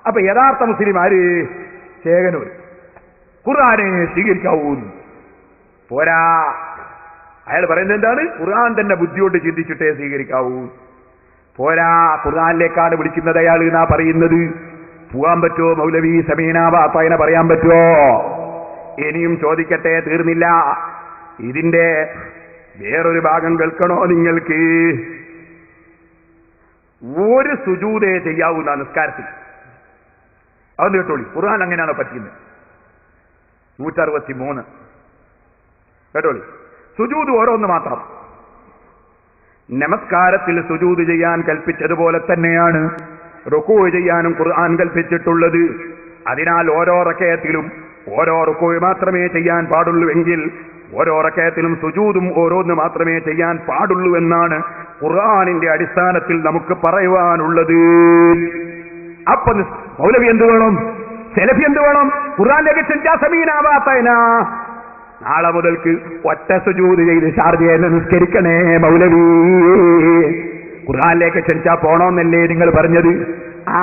അപ്പൊ യഥാർത്ഥ മുസ്ലിം ആര്? ചേകനൂർ. ഖുർആനെ സ്വീകരിക്കാവൂ. പോരാ, അയാൾ പറയുന്നത് എന്താണ്? ഖുർആൻ തന്നെ ബുദ്ധിയോട് ചിന്തിച്ചിട്ടേ സ്വീകരിക്കാവൂ. പോരാ, ഖുർആനിലേക്കാണ് വിളിക്കുന്നത് അയാൾ എന്നാ പറയുന്നത്. പോവാൻ പറ്റുമോ മൗലവി? സമീനാവാത്തതിനെ പറയാൻ പറ്റുമോ? ഇനിയും ചോദിക്കട്ടെ, തീർന്നില്ല. ഇതിന്റെ വേറൊരു ഭാഗം കേൾക്കണോ നിങ്ങൾക്ക്? ഒരു സുജൂദേ ചെയ്യാവുന്ന നിസ്കാരത്തിൽ. അതൊന്ന് കേട്ടോളി. ഖുർആൻ അങ്ങനെയാണോ പറ്റുന്നത്? 163 കേട്ടോളി. സുജൂദ് ഓരോന്ന് മാത്രം. നമസ്കാരത്തിൽ സുജൂദ് ചെയ്യാൻ കൽപ്പിച്ചതുപോലെ തന്നെയാണ് റുക്കൂ ചെയ്യാനും ഖുർആൻ കൽപ്പിച്ചിട്ടുള്ളത്. അതിനാൽ ഓരോ റകഅത്തിലും ഓരോ റുക്കൂ മാത്രമേ ചെയ്യാൻ പാടുള്ളൂ എങ്കിൽ ഓരോ റകഅത്തിലും സുജൂദും ഓരോന്ന് മാത്രമേ ചെയ്യാൻ പാടുള്ളൂ എന്നാണ് ഖുർആനിന്റെ അടിസ്ഥാനത്തിൽ നമുക്ക് പറയുവാനുള്ളത്. അപ്പൊ മൗലവി എന്ത് വേണം? സെലഫി എന്ത് വേണം? ഖുർആനിലേക്ക് ചെഞ്ചാസമീനാവാത്തനാ. നാളെ മുതൽക്ക് ഒറ്റ സുജൂദ് ചെയ്ത് ഷാർജയെ നിസ്കരിക്കണേ മൗലവി. ഖുർആനിലേക്ക് ക്ഷണിച്ചാ പോണോന്നല്ലേ നിങ്ങൾ പറഞ്ഞത്?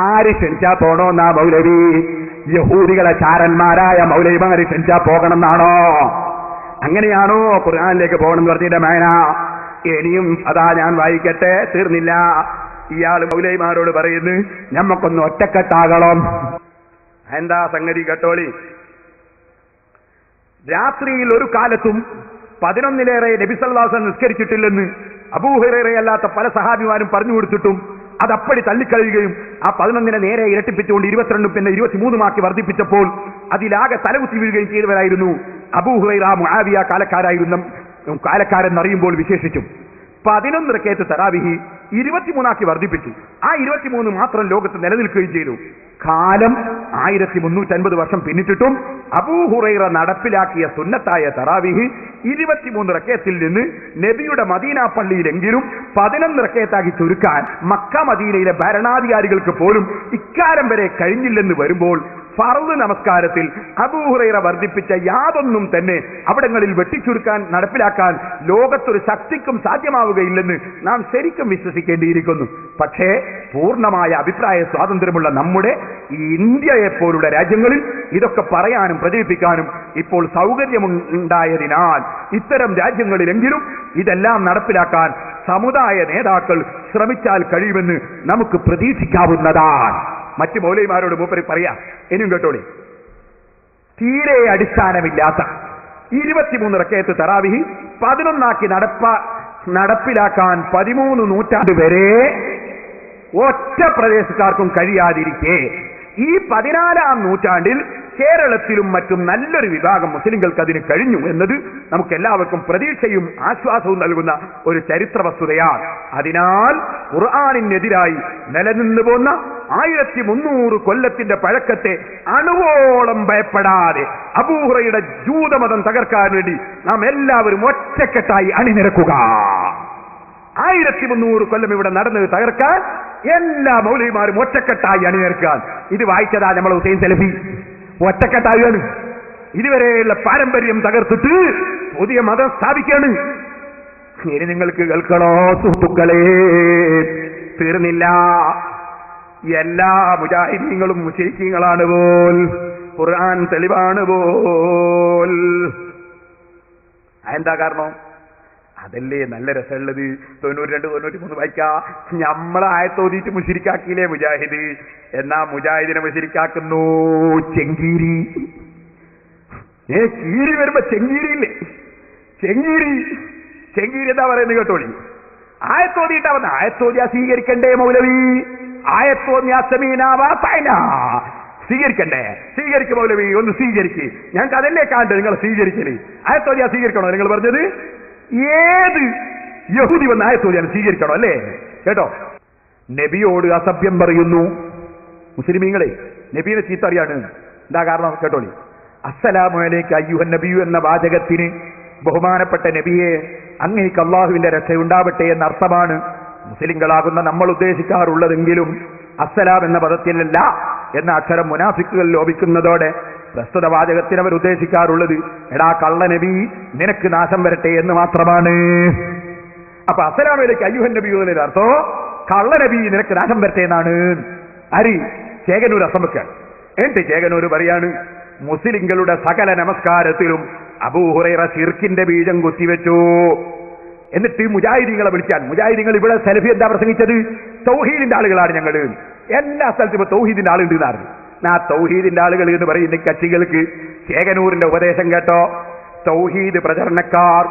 ആര് ക്ഷണിച്ചാ പോണോന്നാ മൗലവി? യഹൂദികളെ ചാരന്മാരായ മൗലവിമാര് ക്ഷണിച്ചാ പോകണമെന്നാണോ? അങ്ങനെയാണോ ഖുർആനിലേക്ക് പോകണം എന്ന് പറഞ്ഞിട്ട് മേന? ഇനിയും അതാ ഞാൻ വായിക്കട്ടെ, തീർന്നില്ല. ഇയാൾ മൗലവിമാരോട് പറയുന്നു ഞമ്മക്കൊന്ന് ഒറ്റക്കെട്ടാകണം. എന്താ സംഗതി കേട്ടോളി. രാത്രിയിൽ ഒരു കാലത്തും 11-ലേറെ നബി സല്ലല്ലാഹു അലൈഹി വസല്ലം നിസ്കരിച്ചിട്ടില്ലെന്ന് അബൂ ഹുറൈറയല്ലാത്ത പല സഹാബിമാരും പറഞ്ഞു കൊടുത്തിട്ടും അതപ്പടി തള്ളിക്കളയുകയും ആ 11 നേരെ ഇരട്ടിപ്പിച്ചുകൊണ്ട് 22 പിന്നെ 23 വർദ്ധിപ്പിച്ചപ്പോൾ അതിലാകെ തലകുത്തി വീഴുകയും ചെയ്തവരായിരുന്നു അബൂ ഹുറൈറ. മുആവിയ കാലക്കാരെന്നറിയുമ്പോൾ വിശേഷിച്ചും 11 റകഅത്ത് തറാവിഹി 23 വർദ്ധിപ്പിച്ചു. ആ 23 മാത്രം ലോകത്ത് നിലനിൽക്കുകയും ചെയ്തു. കാലം 1350 വർഷം പിന്നിട്ടിട്ടും അബൂ ഹുറൈറ നടപ്പിലാക്കിയ സുന്നത്തായ തറാവിഹ് 23 റകഅത്തിൽ നിന്ന് നബിയുടെ മദീന പള്ളിയിലെങ്കിലും 11 റകഅത്താക്കി ചുരുക്കാൻ മക്ക മദീനയിലെ ഭരണാധികാരികൾക്ക് പോലും ഇക്കാലം വരെ കഴിഞ്ഞില്ലെന്ന് വരുമ്പോൾ ഫർദ് നമസ്കാരത്തിൽ അബൂ ഹുറൈറ വർദ്ധിപ്പിച്ച യാതൊന്നും തന്നെ അവിടങ്ങളിൽ വെട്ടിച്ചുരുക്കാൻ നടപ്പിലാക്കാൻ ലോകത്തൊരു ശക്തിക്കും സാധ്യമാവുകയില്ലെന്ന് നാം ശരിക്കും വിശ്വസിക്കേണ്ടിയിരിക്കുന്നു. പക്ഷേ പൂർണ്ണമായ അഭിപ്രായ സ്വാതന്ത്ര്യമുള്ള നമ്മുടെ ഇന്ത്യയെപ്പോലുള്ള രാജ്യങ്ങളിൽ ഇതൊക്കെ പറയാനും പ്രചരിപ്പിക്കാനും ഇപ്പോൾ സൗകര്യമുണ്ടായതിനാൽ ഇത്തരം രാജ്യങ്ങളിലെങ്കിലും ഇതെല്ലാം നടപ്പിലാക്കാൻ സമുദായ നേതാക്കൾ ശ്രമിച്ചാൽ കഴിയുമെന്ന് നമുക്ക് പ്രതീക്ഷിക്കാവുന്നതാണ്. മറ്റു മൗലവിമാരോട് മൂപ്പര് പറയാ, ഇനിയും കേട്ടോളി. തീരെ അടിസ്ഥാനമില്ലാത്ത 23 റകഅത്ത് തറാവിഹ് 11 നടപ്പിലാക്കാൻ 13 നൂറ്റാണ്ട് വരെ ഒറ്റ പ്രദേശക്കാർക്കും കഴിയാതിരിക്കെ ഈ 14-ാം നൂറ്റാണ്ടിൽ കേരളത്തിലും മറ്റും നല്ലൊരു വിഭാഗം മുസ്ലിങ്ങൾക്ക് അതിന് കഴിഞ്ഞു എന്നത് നമുക്ക് എല്ലാവർക്കും പ്രതീക്ഷയും ആശ്വാസവും നൽകുന്ന ഒരു ചരിത്ര വസ്തുതയാണ്. അതിനാൽ ഖുർആനിനെതിരായി നിലനിന്നു പോന്ന 1300 കൊല്ലത്തിന്റെ പഴക്കത്തെ അണുവോളം ഭയപ്പെടാതെ അബൂ ഹുറൈറയുടെ ജൂതമതം തകർക്കാൻ വേണ്ടി നാം എല്ലാവരും ഒറ്റക്കെട്ടായി അണിനിരക്കുക. 1300 കൊല്ലം ഇവിടെ നടന്നത് തകർക്കാൻ എല്ലാ മൗലവിമാരും ഒറ്റക്കെട്ടായി അണിനിരക്കാൻ. ഇത് വായിച്ചതാ നമ്മൾ ഹുസൈൻ സലഫി. ഒറ്റക്കെട്ടായാണ് ഇതുവരെയുള്ള പാരമ്പര്യം തകർത്തിട്ട് പുതിയ മതം സ്ഥാപിക്കാണ്. ഇനി നിങ്ങൾക്ക് കേൾക്കണോ സുഹൃത്തുക്കളെ? തീർന്നില്ല. എല്ലാ മുജാഹിദീങ്ങളും മുശ്രിക്കീങ്ങളാണ് പോൽ. ഖുർആൻ തെളിവാണ് പോൽ. എന്താ കാരണം? അതല്ലേ നല്ല രസമുള്ളത്. 92, 93 വായിക്കാ. നമ്മളെ ആയത്തോതിയിട്ട് മുശ്രിക്കാക്കിയില്ലേ മുജാഹിദ്? എന്നാ മുജാഹിദിനെ മുശ്രിക്കാക്കുന്നു ചെങ്കീരി. കീരി വരുമ്പോ ചെങ്കീരിയില്ലേ? ചെങ്കീരി എന്താ പറയുന്നത് കേട്ടോളി. ആയത്തോതിയിട്ടാ വന്ന ആയത്തോതിയാ സ്വീകരിക്കണ്ടേ മൗലവി? സ്വീകരിക്കണ്ടേ? സ്വീകരിക്കും മൗലവി, ഒന്ന് സ്വീകരിക്ക്. ഞങ്ങൾക്ക് അതല്ലേ കാണണ്ടേ നിങ്ങൾ സ്വീകരിക്കല്? ആയത്തോതിയാ സ്വീകരിക്കണോ നിങ്ങൾ പറഞ്ഞത്? ഏത് യഹൂദി വന്ന ആയത്തോതിയാണ് സ്വീകരിക്കണോ? അല്ലേ? കേട്ടോ, നബിയോട് അസഭ്യം പറയുന്നു മുസ്ലിമീങ്ങളെ. നബിയെ ചീത്ത അറിയാണ്. എന്താ കാരണം കേട്ടോളി. അസ്സലാമു അലൈക അയ്യുഹൻ നബിയു എന്ന വാചകത്തിന് ബഹുമാനപ്പെട്ട നബിയെ അങ്ങേക്ക് അള്ളാഹുവിന്റെ രക്ഷ ഉണ്ടാവട്ടെ എന്ന അർത്ഥമാണ് മുസ്ലിങ്ങളാകുന്ന നമ്മൾ ഉദ്ദേശിക്കാറുള്ളതെങ്കിലും അസ്സലാം എന്ന പദത്തിലല്ല എന്ന അക്ഷരം മുനാഫിക്കുകൾ ലോപിക്കുന്നതോടെ പ്രസ്തുത വാചകത്തിന് അവർ ഉദ്ദേശിക്കാറുള്ളത് എടാ കള്ള നബി നിനക്ക് നാശം വരട്ടെ എന്ന് മാത്രമാണ്. അപ്പൊ അസ്സലാമു അലൈക അയ്യുഹൻ നബിയു എന്നതിന്റെ അർത്ഥം കള്ള നബി നിനക്ക് നാശം വരട്ടെ എന്നാണ്. ആര്? ചേകനൂർ അസംബക്കാണ്. എന്നിട്ട് ചേകനൂർ പറയാണ്, മുസ്ലിങ്ങളുടെ സകല നമസ്കാരത്തിലും അബൂ ഹുറൈറ ശിർക്കിന്റെ ബീജം കുത്തിവെച്ചു. എന്നിട്ട് മുജാഹിദീങ്ങളെ വിളിച്ചാൽ, മുജാഹിദീങ്ങൾ ഇവിടെ സലഫി എന്താ പ്രസംഗിച്ചത്? തൗഹീദിന്റെ ആളുകളാണ് ഞങ്ങൾ, എല്ലാ സ്ഥലത്തും ഇപ്പൊ തൗഹീദിന്റെ ആളുണ്ട് എന്നാണ്. ആ തൗഹീദിന്റെ ആളുകൾ എന്ന് പറയുന്ന കക്ഷികൾക്ക് ചേകനൂരിന്റെ ഉപദേശം കേട്ടോ. തൗഹീദ് പ്രചരണക്കാർ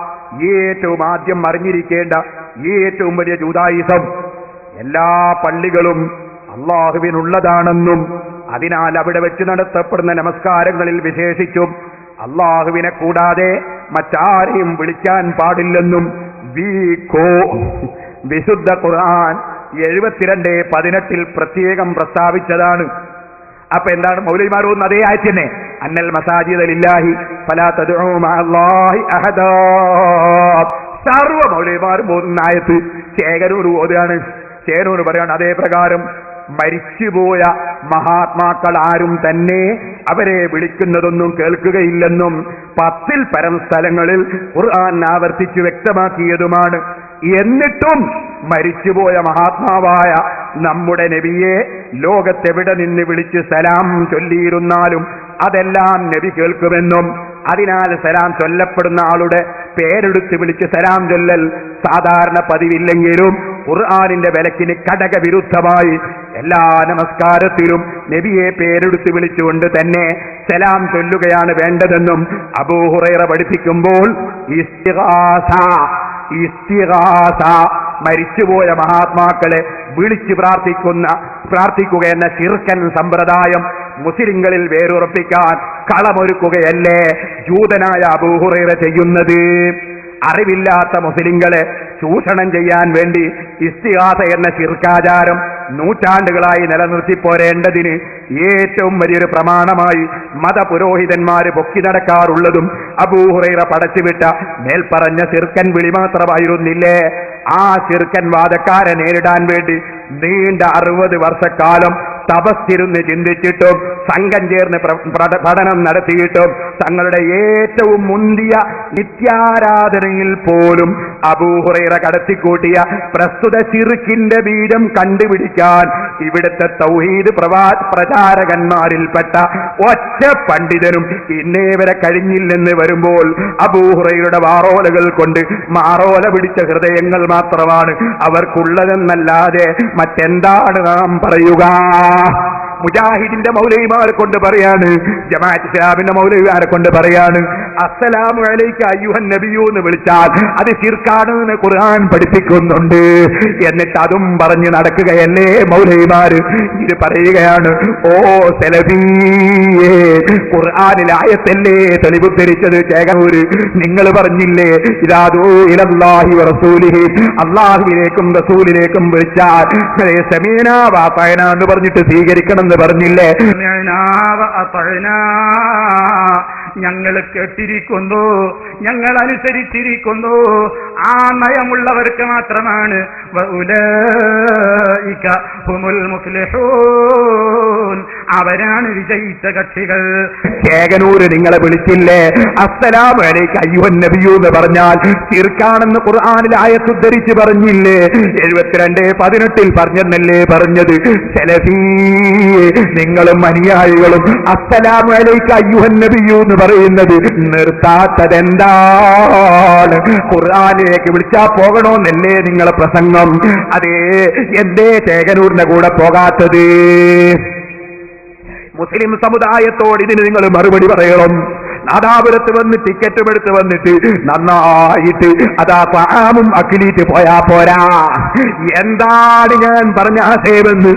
ഏറ്റവും ആദ്യം അറിഞ്ഞിരിക്കേണ്ട ഏറ്റവും വലിയ ജൂദായിസം, എല്ലാ പള്ളികളും അള്ളാഹുവിനുള്ളതാണെന്നും അതിനാൽ അവിടെ വെച്ച് നടത്തപ്പെടുന്ന നമസ്കാരങ്ങളിൽ വിശേഷിച്ചും അള്ളാഹുവിനെ കൂടാതെ മറ്റാരെയും വിളിക്കാൻ പാടില്ലെന്നും വിശുദ്ധ ഖുർആൻ 72:18 പ്രത്യേകം പ്രസ്താവിച്ചതാണ്. അപ്പൊ എന്താണ് മൗലവിമാർ ഓതുന്ന അതേ ആയത്ത് തന്നെ, അന്നൽ മസാജിദ ലില്ലാഹി ഫലാ തദ്ഉ മഅല്ലാഹി അഹദാ. സർവ്വ മൗലവിമാരും ഓതുന്ന ആയത്ത് ചേകനൂർ ഓതുകയാണ്. ചേകനൂർ പറയാണ്, അതേ പ്രകാരം മരിച്ചുപോയ മഹാത്മാക്കൾ ആരും തന്നെ അവരെ വിളിക്കുന്നതൊന്നും കേൾക്കുകയില്ലെന്നും 10-ൽ പരം സ്ഥലങ്ങളിൽ ഖുർആൻ ആവർത്തിച്ചു വ്യക്തമാക്കിയതുമാണ്. എന്നിട്ടും മരിച്ചുപോയ മഹാത്മാവായ നമ്മുടെ നബിയെ ലോകത്തെവിടെ നിന്ന് വിളിച്ച് സലാം ചൊല്ലിയിരുന്നാലും അതെല്ലാം നബി കേൾക്കുമെന്നും അതിനാൽ സലാം ചൊല്ലപ്പെടുന്ന ആളുടെ പേരെടുത്ത് വിളിച്ച് സലാം ചൊല്ലൽ സാധാരണ പതിവില്ലെങ്കിലും ഖുർആനിന്റെ വിലക്കിന് കടകവിരുദ്ധമായി എല്ലാ നമസ്കാരത്തിലും നബിയെ പേരെടുത്ത് വിളിച്ചുകൊണ്ട് തന്നെ സലാം ചൊല്ലുകയാണ് വേണ്ടതെന്നും അബൂ ഹുറൈറ പഠിപ്പിക്കുമ്പോൾ ഇസ്തിഗാസ മരിച്ചുപോയ മഹാത്മാക്കളെ വിളിച്ച് പ്രാർത്ഥിക്കുക എന്ന ശിർക്കൻ സമ്പ്രദായം മുസ്ലിങ്ങളിൽ വേരുറപ്പിക്കാൻ കളമൊരുക്കുകയല്ലേ ജൂതനായ അബൂ ഹുറൈറ ചെയ്യുന്നത്? അറിവില്ലാത്ത മുസ്ലിങ്ങളെ ചൂഷണം ചെയ്യാൻ വേണ്ടി ഇസ്തിഗാസ എന്ന ശിർക്കാചാരം നൂറ്റാണ്ടുകളായി നിലനിർത്തി പോരേണ്ടതിന് ഏറ്റവും വലിയൊരു പ്രമാണമായി മതപുരോഹിതന്മാര് പൊക്കി നടക്കാറുള്ളതും അബൂ ഹുറൈറ പടച്ചുവിട്ട മേൽപ്പറഞ്ഞ ശിർക്കൻ വിളി മാത്രമായിരുന്നില്ലേ? ആ ശിർക്കൻ വാദക്കാരെ നേരിടാൻ വേണ്ടി നീണ്ട 60 വർഷക്കാലം തപസ്സിരുന്ന് ചിന്തിച്ചിട്ടും സംഘം ചേർന്ന് പഠനം നടത്തിയിട്ടും തങ്ങളുടെ ഏറ്റവും മുന്തിയ നിത്യാരാധനയിൽ പോലും അബൂ ഹുറൈറ കടത്തിക്കൂട്ടിയ പ്രസ്തുത ശിർക്കിന്റെ ബീജം കണ്ടുപിടിക്കാൻ ഇവിടുത്തെ തൗഹീദ് പ്രചാരകന്മാരിൽപ്പെട്ട ഒറ്റ പണ്ഡിതനും ഇന്നേ വരെ കഴിഞ്ഞില്ലെന്ന് വരുമ്പോൾ അബൂ ഹുറൈറയുടെ വാറോലകൾ കൊണ്ട് മാറോല പിടിച്ച ഹൃദയങ്ങൾ മാത്രമാണ് അവർക്കുള്ളതെന്നല്ലാതെ മറ്റെന്താണ് നാം പറയുക? മുജാഹിദിന്റെ മൗലവിമാരെ കൊണ്ട് പറയാണ്, ജമാഅത്ത് ഇസ്ലാമിന്റെ മൗലവിമാരെ കൊണ്ട് പറയാണ്, അസ്സലാമു അലൈക അയ്യുഹൻ നബിയു എന്ന് വിളിച്ചാൽ അത് ശിർക്കാണ് എന്ന് ഖുർആൻ പഠിപ്പിക്കുന്നുണ്ട്. എന്നിട്ട് അതും പറഞ്ഞു നടക്കുകയല്ലേ മൗലവിമാര്? ഇത് പറയുകയാണ്, ഓ സലഫിയേ, ഖുർആനിലെ ആയത്തല്ലേ തെളിവുദ്ധരിച്ചത് ചേകനൂര്? നിങ്ങൾ പറഞ്ഞില്ലേ ഇദാദൂ ഇലല്ലാഹി വറസൂലിഹി, അല്ലാഹുവിലേക്കും റസൂലിലേക്കും വിളിച്ചാൽ സമീനാ വഅതഅനാ എന്ന് പറഞ്ഞിട്ട് സ്വീകരിക്കണം എന്ന് പറഞ്ഞില്ലേ? ഞങ്ങൾ കേട്ടിരിക്കുന്നു, ഞങ്ങൾ അനുസരിച്ചിരിക്കുന്നു. ആ നയമുള്ളവർക്ക് മാത്രമാണ് അവരാണ് വിജയിച്ച കക്ഷികൾ. ചേകനൂര് നിങ്ങളെ വിളിച്ചില്ലേ അസ്സലാമു അലൈക അയ്യുഹൻ നബിയു എന്ന് പറഞ്ഞാൽ ശിർക്കാണെന്ന് ഖുർആനിൽ ആയത്തുദ്ധരിച്ച് പറഞ്ഞില്ലേ? 72:18 പറഞ്ഞെന്നല്ലേ പറഞ്ഞത്? സലഫീ നിങ്ങളും അനുയായികളും അസ്സലാമു അലൈക അയ്യുഹൻ നബിയു എന്ന് പറയുന്നത് നിർത്താത്തതെന്താണ്? ഖുർആനിലേക്ക് വിളിച്ചാ പോകണമെന്നല്ലേ നിങ്ങളെ പ്രസംഗം? അതേ, എന്തേ ചേകനൂരിന്റെ കൂടെ പോകാത്തത്? മുസ്ലിം സമുദായത്തോട് ഇതിന് നിങ്ങൾ മറുപടി പറയണം. നാദാപുരത്ത് വന്ന് ടിക്കറ്റും എടുത്ത് വന്നിട്ട് നന്നായിട്ട് അതാ പാമും അക്കിലീറ്റ് പോയാ പോരാ. എന്താണ് ഞാൻ പറഞ്ഞ ആശയമെന്ന്